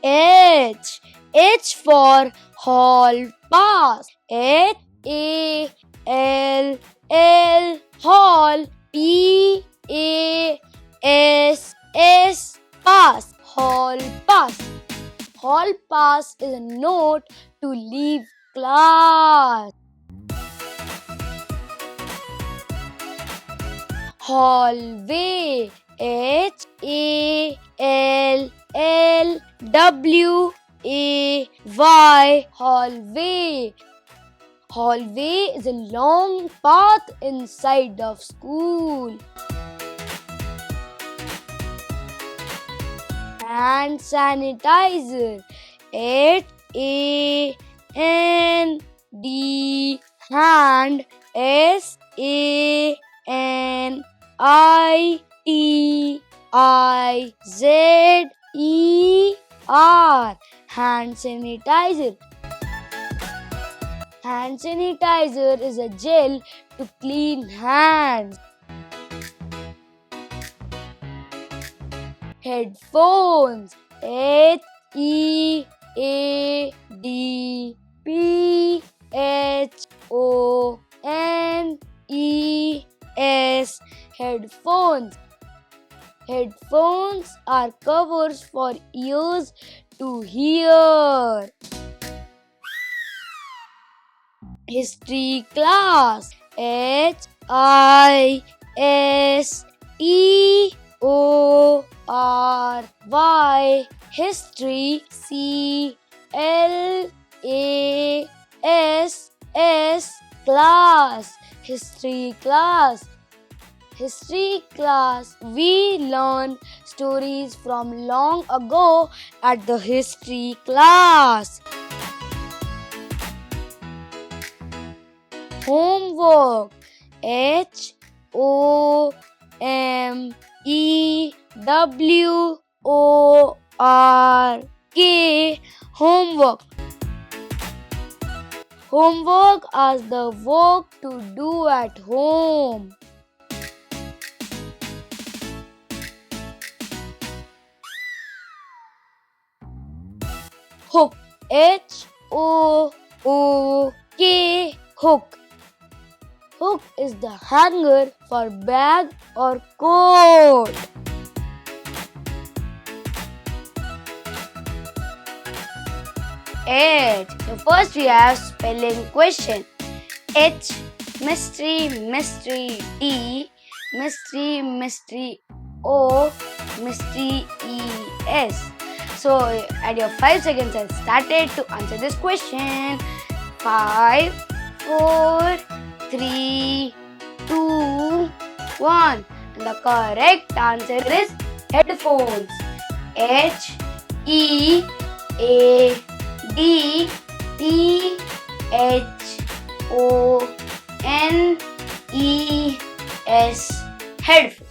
H. H for hall pass. Hall, hall. Pass, pass. Hall pass. Hall pass is a note to leave class. Hallway. Hallway. Hallway. Hallway is a long path inside of school. Hand sanitizer. Hand. Hand. Sanitizer. Hand sanitizer. Hand sanitizer is a gel to clean hands. Headphones. Headphones. Headphones. Headphones are covers for ears to hear. History class. History. History. Class. History class. History class, we learn stories from long ago at the history class. Homework. Homework. Homework. Homework is the work to do at home. Hook. Hook. Hook is the hanger for bag or coat. So first we have spelling question. H, mystery, mystery. D, mystery, mystery. O, mystery, ES. So at your 5 seconds has started to answer this question. 5, 4, 3, 2, 1. And the correct answer is headphones. Headphones. Headphones.